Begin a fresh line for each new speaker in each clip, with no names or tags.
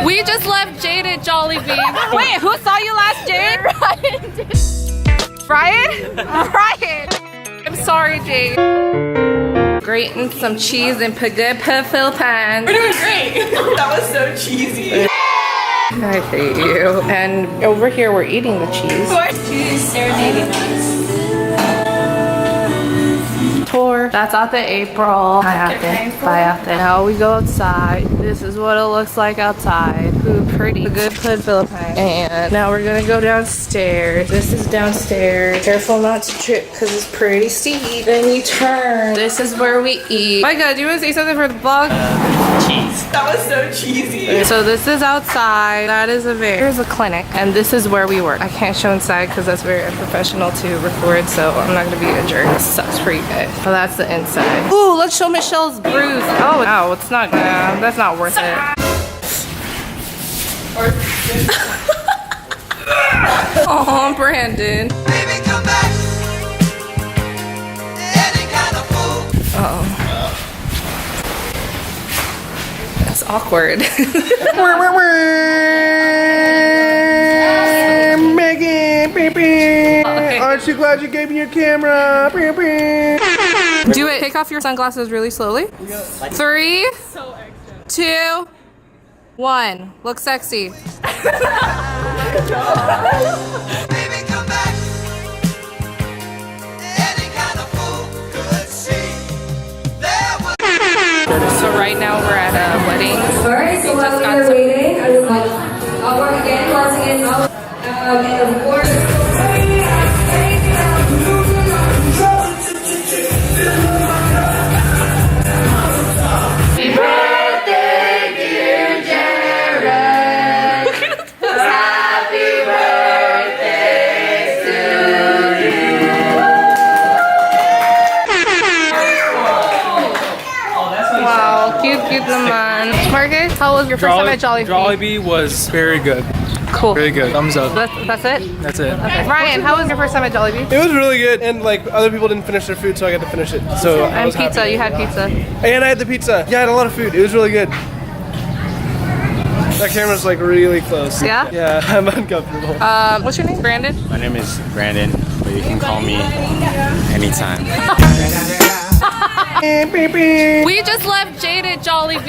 We just left Jade at Jollibee.
Wait, who saw you last, Jade? Ryan? Ryan?
I'm sorry, Jade. Grating some cheese and pagudpud pan.
We're doing great. That was so cheesy.
I hate you. And over here we're eating the cheese.
Cheese serenading us.
Tour. That's out the April. Hi out there. Bye out there. Now we go outside. This is what it looks like outside. Ooh, pretty. A good pud Philippines. And now we're gonna go downstairs. This is downstairs. Careful not to trip because it's pretty steep. Then you turn. This is where we eat. Micah, do you want to say something for the vlog?
Cheese. That was so cheesy.
So this is outside. That is here's a clinic, and this is where we work. I can't show inside because that's very unprofessional to record, so I'm not gonna be a jerk. This sucks for you guys. Oh, that's the inside. Ooh, let's show Michelle's bruise. Oh, no, it's not. That's not worth it. Oh, Brandon.
Baby, come back. Any kind of fool.
Uh-oh. That's awkward.
Megan,
Okay.
aren't you glad you gave me your camera?
Do it. Take off your sunglasses really slowly. 3, 2, 1. Look sexy.
Baby, come back. Any kind of fool could see there was.
So right now we're at a wedding.
Alright, so while we are waiting, I would like work again, once again, and of course.
Happy birthday, dear Jared. Happy birthday to you. Wow, cute naman. Marcus, how was your first time at Jollibee?
Jollibee was very good.
Cool.
Very good. Thumbs up.
That's it?
That's it.
Okay. Ryan, how was your first time at Jollibee?
It was really good, and like other people didn't finish their food, so I got to finish it. So I
And
was
pizza,
happy.
you had pizza.
And I had the pizza. Yeah, I had a lot of food. It was really good. That camera's like really close.
Yeah?
Yeah, I'm uncomfortable.
What's your name? Brandon?
My name is Brandon, but you can call me anytime.
We just left Jade at Jollibee.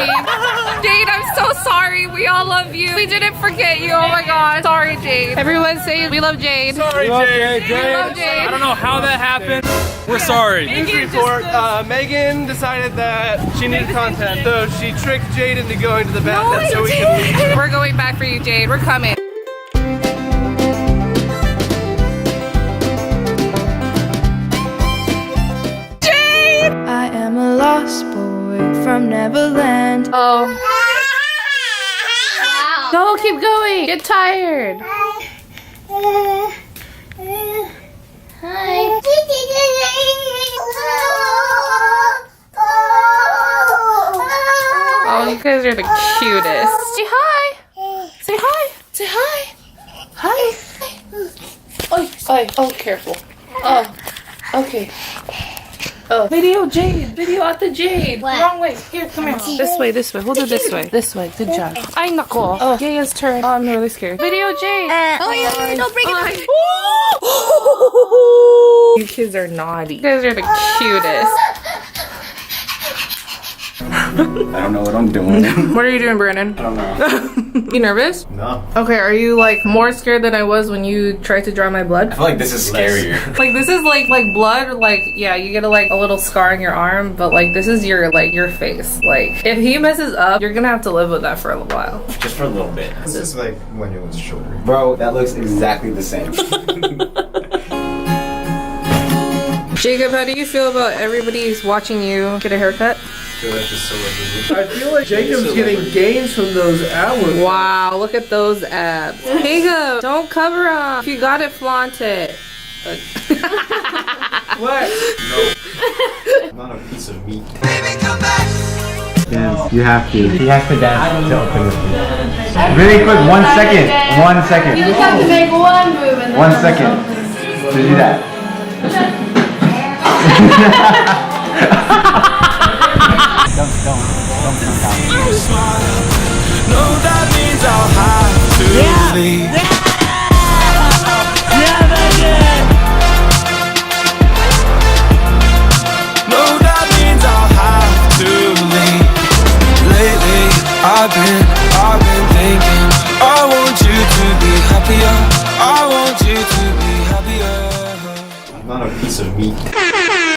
Jade, I'm so sorry. We all love you. We didn't forget you. Oh my god. Sorry, Jade. Everyone say we love Jade.
Sorry, Jade.
We love Jade.
I don't know how that happened. We're sorry.
News report, Megan decided that she needed content, so she tricked Jade into going to the bathroom so we could leave.
We're going back for you, Jade. We're coming.
I am a lost boy from Neverland.
Oh. No, keep going. Get tired. Oh, you guys are the cutest. Say hi. Say hi. Say hi. Hi. Oh, careful. Oh, okay. Oh, video Jade. Video out the Jade.
What?
Wrong way. Here, come here. This way, this way. Hold it this way. This way. Good job. Ay, nako. Oh, Yaya's turn. Oh, I'm really scared. Video Jade.
Oh yeah, don't break it.
You kids are naughty. You guys are the cutest.
I don't know what I'm doing.
What are you doing, Brandon?
I don't know.
You nervous?
No.
Okay, are you like more scared than I was when you tried to draw my blood?
I feel like this is scarier.
Like this is like blood, like yeah, you get a little scar on your arm, but like this is your face. Like if he messes up, you're gonna have to live with that for a while.
Just for a little bit.
This is like when it was shorter.
Bro, that looks exactly the same.
Jacob, how do you feel about everybody's watching you get a haircut?
I feel like Jacob's getting gains from those hours.
Wow, look at those abs. Jacob, don't cover up. If you got it, flaunt it.
What?
Not a piece of meat.
Baby, come back.
Dance. You have to. He has to dance to open this thing. Really quick, 1 second. 1 second.
You just have to make one move and then
1 second. To do that. Don't.
No, that means I leave. No, that means I'll have to leave. Lately, I've been thinking, I want you to be happier. I want you to be happier.
I'm not a piece of meat.